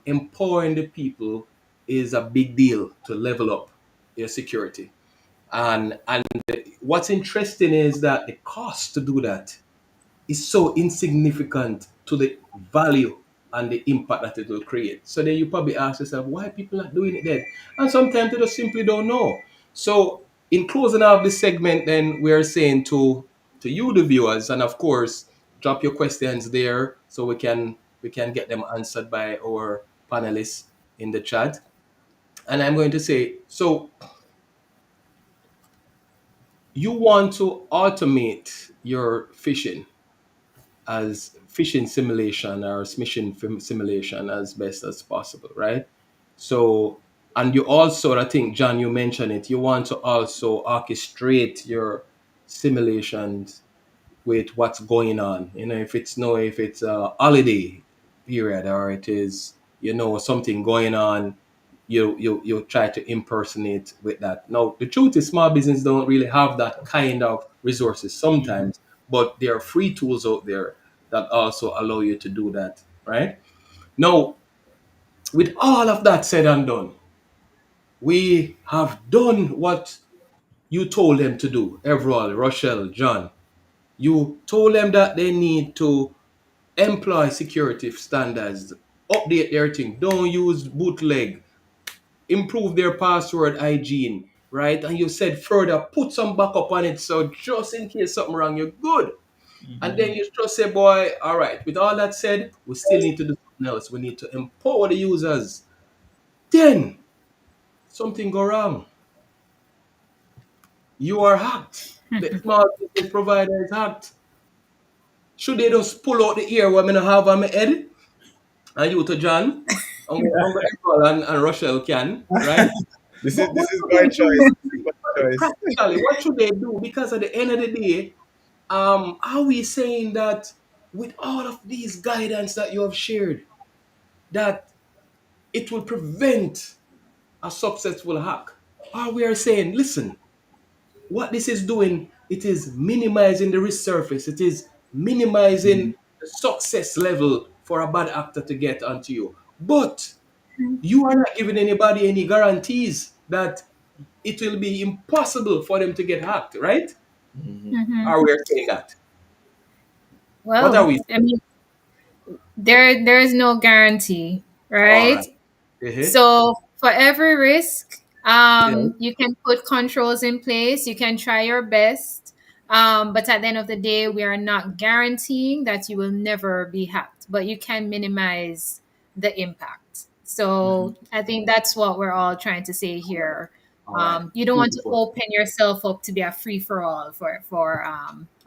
empowering the people is a big deal to level up your security. And what's interesting is that the cost to do that is so insignificant to the value and the impact that it will create. So then you probably ask yourself, why are people not doing it then? And sometimes they just simply don't know. So in closing out this segment, then we're saying to you, the viewers, and of course, drop your questions there so we can get them answered by our panelists in the chat. And I'm going to say, so you want to automate your phishing as phishing simulation or smishing simulation as best as possible, right? So And you also, I think, John, you mentioned it, you want to also orchestrate your simulations with what's going on. You know, if it's a holiday period or it is, something going on, you try to impersonate with that. Now, the truth is, small business don't really have that kind of resources sometimes, but there are free tools out there that also allow you to do that, right? Now, with all of that said and done, we have done what you told them to do. Everall, Rochelle, John, you told them that they need to employ security standards, update their thing, don't use bootleg, improve their password hygiene, right? And you said further, put some backup on it so just in case something wrong, you're good. And then you just say, boy, all right, with all that said, we still need to do something else. We need to empower the users. Then something go wrong. You are hacked. The small business provider is hacked. Should they just pull out the ear what I have on my head? And you to John, Uncle April and Rochelle can, right? This is But this what is should by they choice. do? This is by choice. Practically, what should they do? Because at the end of the day, are we saying that with all of these guidance that you have shared, that it will prevent a successful hack? Or we are saying, listen, what this is doing, it is minimizing the risk surface. It is minimizing the success level for a bad actor to get onto you. But you are not giving anybody any guarantees that it will be impossible for them to get hacked, right? Mhm. Mhm. Are we saying that? What are Well, we I saying? mean, there is no guarantee, All right? right. Uh-huh. So for every risk, Yeah. you can put controls in place. You can try your best, but at the end of the day, we are not guaranteeing that you will never be hacked, but you can minimize the impact. So I think that's what we're all trying to say here. All right. You don't want to Beautiful. open yourself up to be a free for all for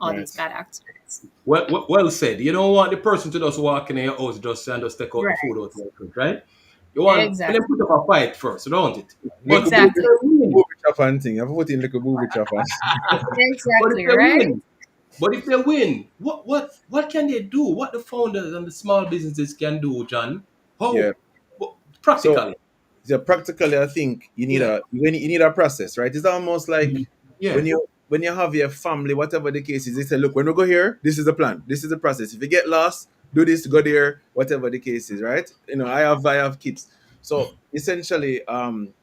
all these Right. bad actors. Well said. You don't want the person to just walk in your house just and just take out the Right. food out of your fridge, right? You want them Exactly. put up a fight first, don't it? But Little if booby, Exactly. they win, booby chafan thing. I've put in little booby chafan. but if Exactly. they Right. win, what can they do? What the founders and the small businesses can do, John? Yeah. How? So Practically. yeah, practically, I think Yeah. you need a process, right? It's almost like Yeah. when you have your family, whatever the case is, they say, look, when we go here, this is the plan, this is the process. If you get lost, do this, go there, whatever the case is, right? I have kids, so essentially,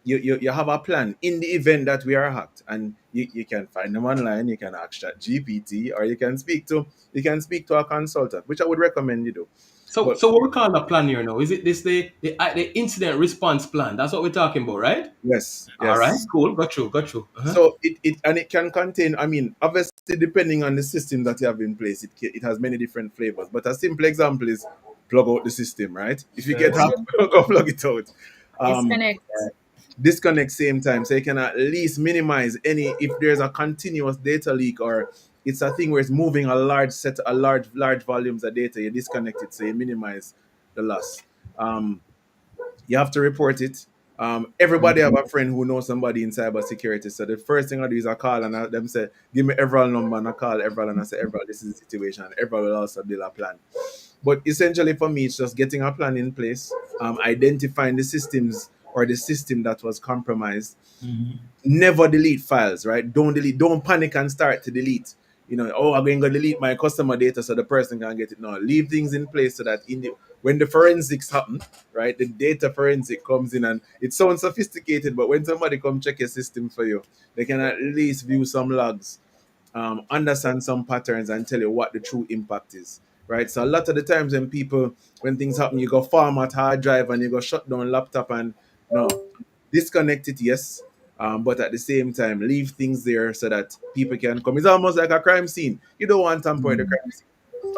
you have a plan in the event that we are hacked, and you can find them online. You can ask Chat GPT, or you can speak to a consultant, which I would recommend you do. So, But so what we call the plan here now? Is it this the incident response plan? That's what we're talking about, right? yes, All right, yes. cool. Got you. Got you. Uh-huh. So it can contain. I mean, obviously, depending on the system that you have in place, it has many different flavors. But a simple example is plug out the system. Right? If you get hacked, go plug it out. Um, Disconnect. Disconnect same time, so you can at least minimize any if there's a continuous data leak, or it's a thing where it's moving a large volumes of data. You disconnect it, so you minimize the loss. Um, you have to report it. Everybody have a friend who knows somebody in cybersecurity. So the first thing I do is I call and them say, give me Everall number, and I call Everall and I say, Everall, this is the situation. Everall will also build a plan. But essentially for me, it's just getting a plan in place, identifying the systems or the system that was compromised. Never delete files, right? Don't delete, don't panic and start to delete. Oh, I'm going to delete my customer data so the person can get it. No, leave things in place so that when the forensics happen, right, the data forensic comes in, and it sounds sophisticated, but when somebody come check your system for you, they can at least view some logs, understand some patterns, and tell you what the true impact is, right? So a lot of the times when things happen, you go format hard drive and you go shut down laptop, and no, disconnect it, yes, but at the same time, leave things there so that people can come. It's almost like a crime scene. You don't want to tamper with the crime scene.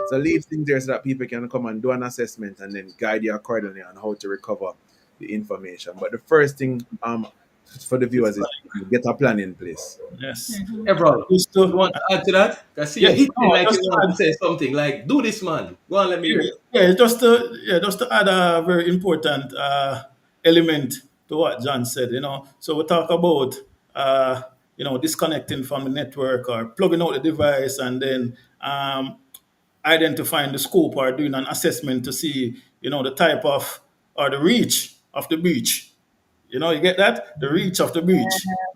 So leave things there so that people can come and do an assessment and then guide you accordingly on how to recover the information. But the first thing for the It's viewers is like, get a plan in place. yes. Everall, Just you to, want to add to that? I see you yeah, hitting no, like you just to want to add, say something. Like, do this, man. Go on, let me hear yeah, you. just to add a very important element. to what John said. So we talk about disconnecting from the network or plugging out the device, and then identifying the scope or doing an assessment to see the type of or the reach of the breach. You get that? The reach of the breach.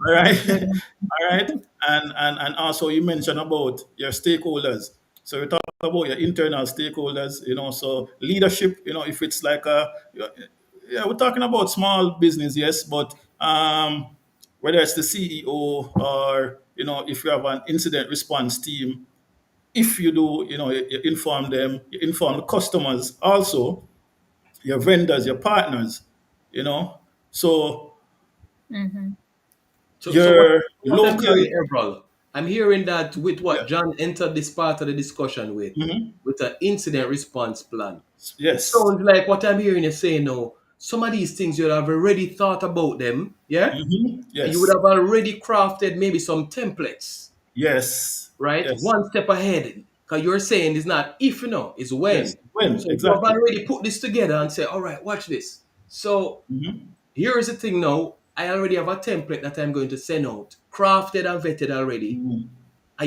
All right. Absolutely. All right. And also you mentioned about your stakeholders. So we talk about your internal stakeholders, so leadership, if it's like yeah, we're talking about small business, yes, but whether it's the CEO or, if you have an incident response team, if you do, you inform them, you inform the customers also, your vendors, your partners, you know. So Mm-hmm. So your what I'm local, hearing, Errol, I'm hearing that with yeah, what John entered this part of the discussion with an incident response plan. It yes, sounds like what I'm hearing you say now, some of these things you have already thought about them, yeah? And you would yes, have already crafted maybe some templates, yes, right? yes, One step ahead. Because you're saying it's not if, it's yes. when. When So you have exactly? already put this together and say, all right, watch this. So here is the thing now. I already have a template that I'm going to send out, crafted and vetted already. And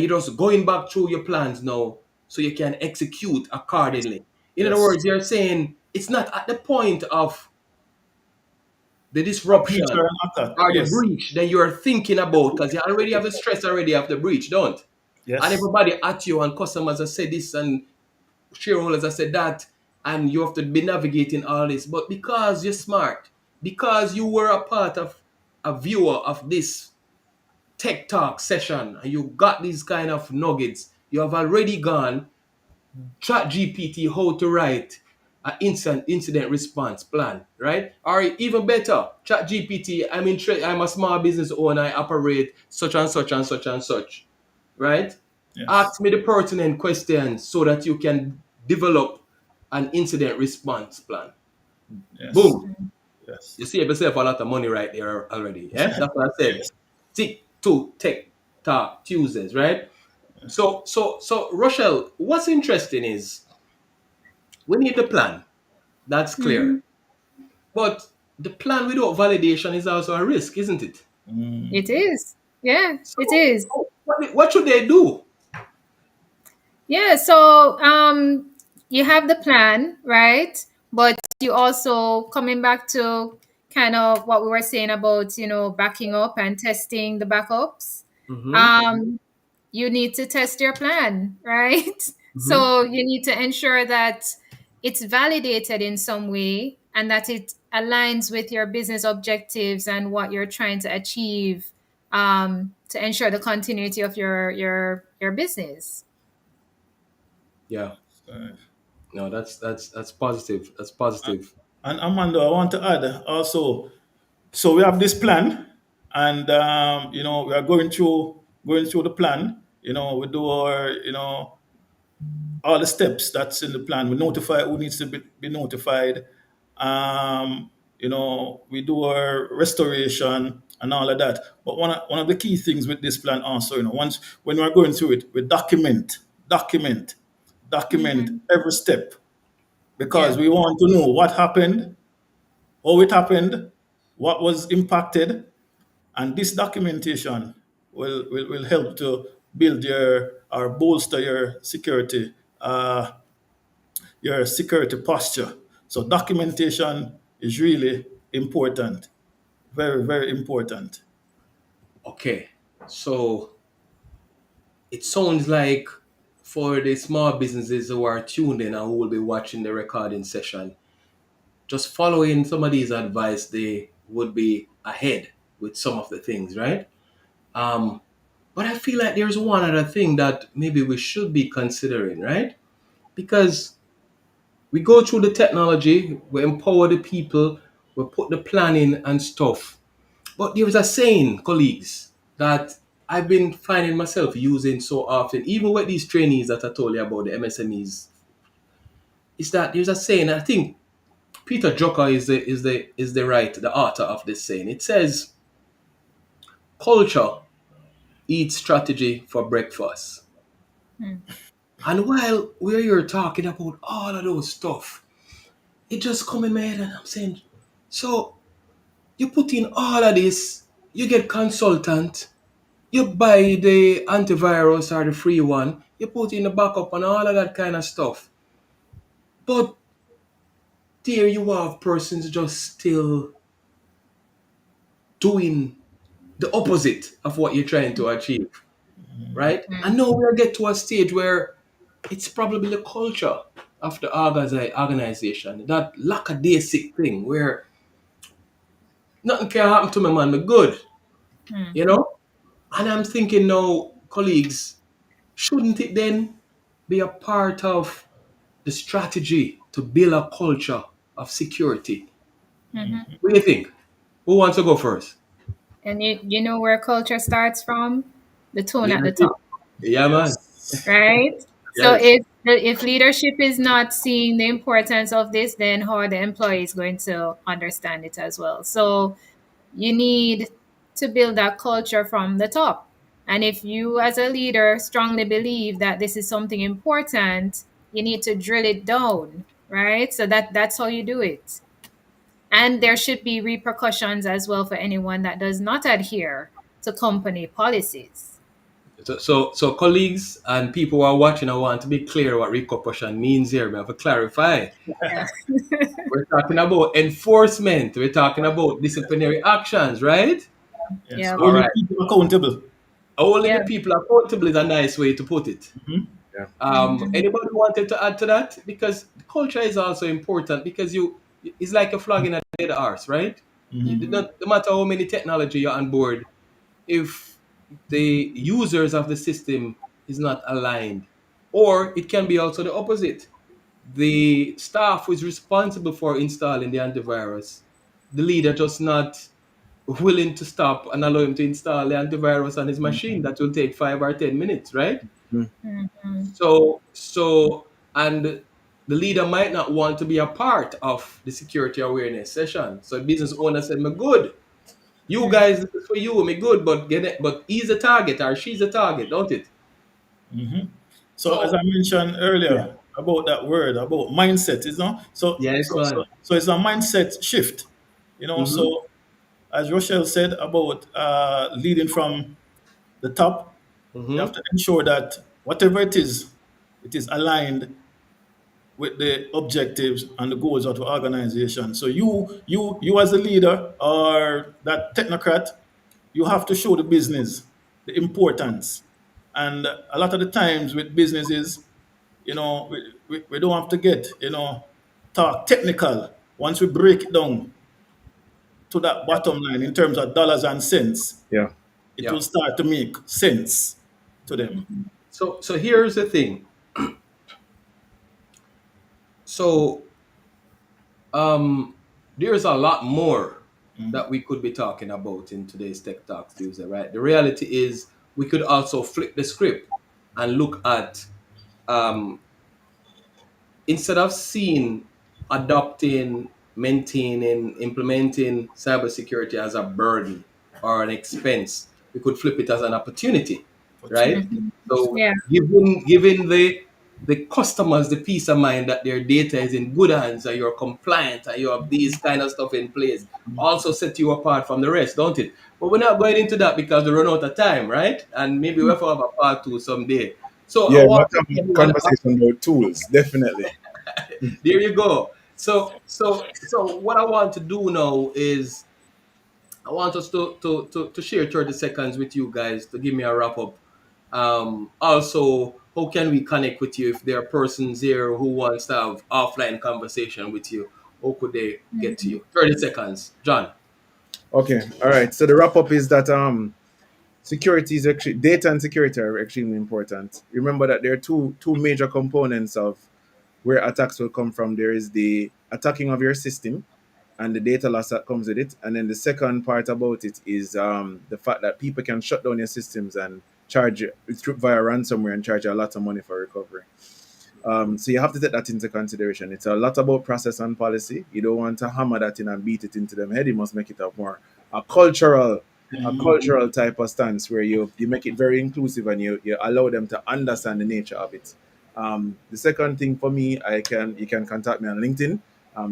you're just going back through your plans now so you can execute accordingly. In other Yes. words, you're saying it's not at the point of the A breach or disruption an attack? or the Yes, breach that you're thinking about because you already have the stress already of the breach, don't? And yes, everybody at you and customers have said this and shareholders have said that, and you have to be navigating all this. But because you're smart, because you were a part of a viewer of this tech talk session and you got these kind of nuggets, you have already gone chat GPT how to write an incident response plan, right? Or even better, chat GPT, I'm a small business owner, I operate such and such and such and such, right? yes, Ask me the pertinent questions so that you can develop an incident response plan. yes, Boom. yes, You save yourself a lot of money right there already. Yeah, that's what I said. yes. Stick to Tech Talk Tuesdays, right? So Rochelle, what's interesting is we need the plan. That's clear. Mm-hmm. But the plan without validation is also a risk, isn't it? It is. Yeah, it So, is. what should they do? Yeah, so you have the plan, right? But you also coming back to kind of what we were saying about, backing up and testing the backups. Mm-hmm. Um, you need to test your plan, right? Mm-hmm. So you need to ensure that it's validated in some way and that it aligns with your business objectives and what you're trying to achieve, to ensure the continuity of your business. Yeah. Uh, No, that's positive. That's positive. and Amanda, I want to add also. So we have this plan, and we are going through the plan. We do our all the steps that's in the plan. We notify who needs to be notified. We do our restoration and all of that. But one of the key things with this plan also, once when we're going through it, we document, document Hmm. every step because Yeah. we want to know what happened, how it happened, what was impacted, and this documentation will help to build your or bolster your security posture. So documentation is really important, very very important. Okay. So it sounds like for the small businesses who are tuned in and who will be watching the recording session, just following some of these advice, they would be ahead with some of the things, right? Um, but I feel like there's one other thing that maybe we should be considering, right? Because we go through the technology, we empower the people, we put the plan in and stuff. But there is a saying, colleagues, that I've been finding myself using so often, even with these trainees that I told you about, the MSMEs, is that there's a saying, I think Peter Drucker is the author of this saying. It says, culture eats strategy for breakfast. And while we're here talking about all of those stuff, it just come in my head and I'm saying, so You put in all of this, you get consultant, you buy the antivirus or the free one, you put in the backup and all of that kind of stuff. But there you have persons just still doing the opposite of what you're trying to achieve, right? And now we'll get to a stage where it's probably the culture of the organization, that lackadaisic thing where nothing can happen to me, man, me good, you know? And I'm thinking now, colleagues, shouldn't it then be a part of the strategy to build a culture of security? What do you think? Who wants to go first? And you know where culture starts from? The tone at the Leadership. top, Yeah, man. Yes. right? So Yes. if leadership is not seeing the importance of this, then how are the employees going to understand it as well? So you need to build that culture from the top. And if you as a leader strongly believe that this is something important, you need to drill it down, right? So that's how you do it. And there should be repercussions as well for anyone that does not adhere to company policies. So colleagues and people who are watching, I want to be clear what repercussion means here. We have to clarify. Yeah. We're talking about enforcement. We're talking about disciplinary actions, right? Yes. Yeah. All Holding right. people accountable. Only Yeah. the people accountable is a nice way to put it. Yeah. Anybody wanted to add to that? Because culture is also important because it's like a flag in a dead horse, right? No matter how many technology you're on board, if the users of the system is not aligned, or it can be also the opposite. The staff who is responsible for installing the antivirus, the leader just not willing to stop and allow him to install the antivirus on his machine. That will take 5 or 10 minutes, right? Mm. So, and the leader might not want to be a part of the security awareness session. So business owner said, "Me good. You guys, this is for you. Me good, but get it. But he's a target or she's a target, don't it?" So as I So mentioned yeah, earlier about that word, about mindset, you know. So yes, so so, man. so it's a mindset shift, you know. Mm-hmm. So as Rochelle said about leading from the top, you have Mm-hmm. to ensure that whatever it is aligned with the objectives and the goals of the organization. So you as a leader or that technocrat, you have to show the business the importance. And a lot of the times with businesses, you know, we don't have to get, you know, talk technical. Once we break it down to that Yep. bottom line in terms of dollars and cents, Yeah. it will Yep. start to make sense to them. So here's the thing. So there's a lot more that we could be talking about in today's Tech Talks Tuesday, right? The reality is we could also flip the script and look at um, instead of seeing, adopting, maintaining, implementing cybersecurity as a burden or an expense, we could flip it as an opportunity, right? Opportunity. So Yeah. giving the customers the peace of mind that their data is in good hands and you're compliant and you have these kind of stuff in place also set you apart from the rest, don't it? But we're not going into that because we run out of time, right? And maybe we'll have a part two someday. So I Yeah, we want have to to have give a you an conversation about tools, definitely. there you go. So what I want to do now is I want us to share 30 seconds with you guys to give me a wrap up. Also, how can we connect with you if there are persons here who wants to have offline conversation with you? How could they get to you? 30 seconds. John. Okay, all right. So the wrap up is that security is actually data and security are extremely important. Remember that there are two major components of where attacks will come from. There is the attacking of your system and the data loss that comes with it, and then the second part about it is the fact that people can shut down your systems and charge you via ransomware and charge you a lot of money for recovery. So you have to take that into consideration. It's a lot about process and policy. You don't want to hammer that in and beat it into them head. You must make it a more a cultural a cultural type of stance where you make it very inclusive and you allow them to understand the nature of it. The second thing for me, I can you can contact me on LinkedIn.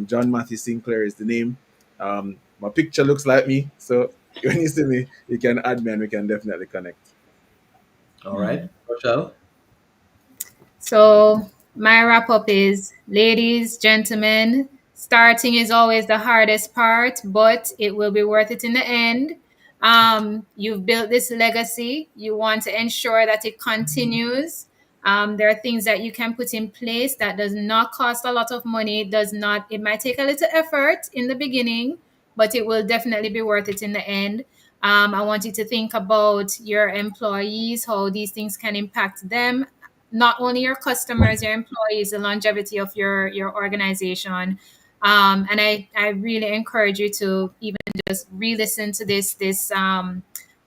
John Matthew Sinclair is the name. My picture looks like me, so when you see me, you can add me and we can definitely connect. All right, Rochelle. So, my wrap up is ladies, gentlemen, starting is always the hardest part, but it will be worth it in the end. You've built this legacy, you want to ensure that it continues. There are things that you can put in place that does not cost a lot of money. It does not, it might take a little effort in the beginning, but it will definitely be worth it in the end. I want you to think about your employees, how these things can impact them, not only your customers, your employees, the longevity of your organization. And I really encourage you to even just re-listen to this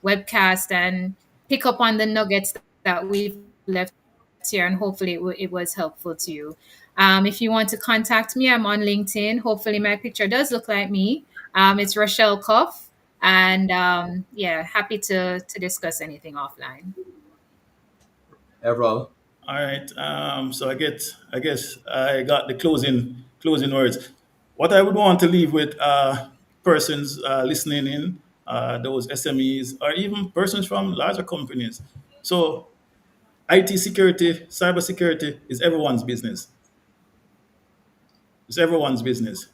webcast and pick up on the nuggets that we've left here, and hopefully it was helpful to you. If you want to contact me, I'm on LinkedIn. Hopefully my picture does look like me. It's Rochelle Cuff, and yeah, happy to discuss anything offline. Everall. All right. So I guess I got the closing words. What I would want to leave with persons listening in, those SMEs, or even persons from larger companies. So IT security, cybersecurity is everyone's business. It's everyone's business.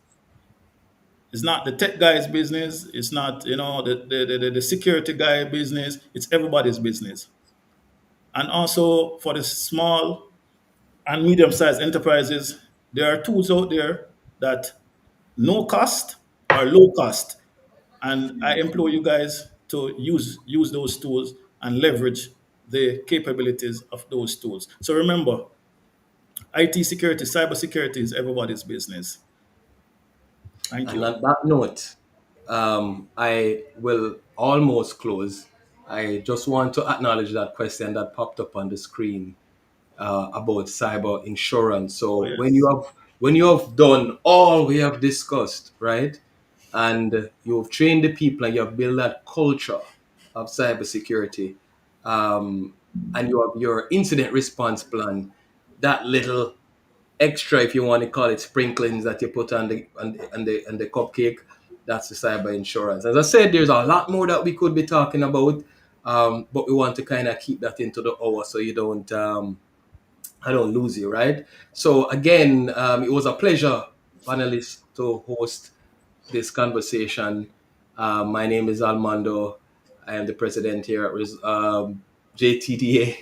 It's not the tech guy's business. It's not the security guy business. It's everybody's business. And also for the small and medium-sized enterprises, there are tools out there that no cost or low cost, and I implore you guys to use those tools and leverage the capabilities of those tools. So remember, IT security, cybersecurity is everybody's business. Thank And you. on that note, I will almost close. I just want to acknowledge that question that popped up on the screen about cyber insurance. Oh So yes. when you have done all we have discussed, right, and you have trained the people and you have built that culture of cybersecurity, um, and you have your incident response plan, that little extra, if you want to call it, sprinklings that you put on the cupcake, that's the cyber insurance. As I said, there's a lot more that we could be talking about, but we want to kind of keep that into the hour so you don't I don't lose you, right? So again, it was a pleasure, panelists, to host this conversation. My name is Almando. I am the president here at JTDA.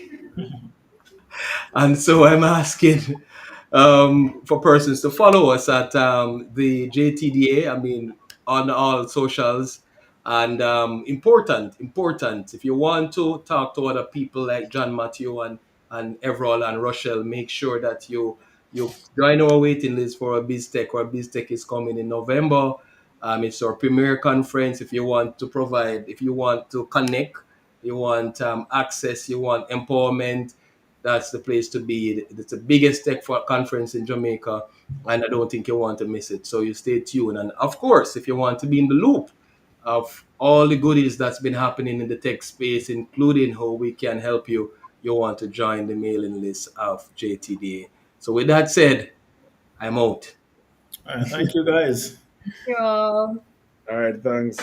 And so I'm asking for persons to follow us at the JTDA, I mean, on all socials. And important, if you want to talk to other people like John Matthew and Everall and Rochelle, make sure that you join our waiting list for a BizTech, or BizTech is coming in November. It's our premier conference. If you want to provide, if you want to connect, you want access, you want empowerment, that's the place to be. It's the biggest tech conference in Jamaica, and I don't think you want to miss it. So you stay tuned. And of course, if you want to be in the loop of all the goodies that's been happening in the tech space, including how we can help you, you want to join the mailing list of JTDA. So with that said, I'm out. All right, thank you guys. Thank you all. All right, thanks.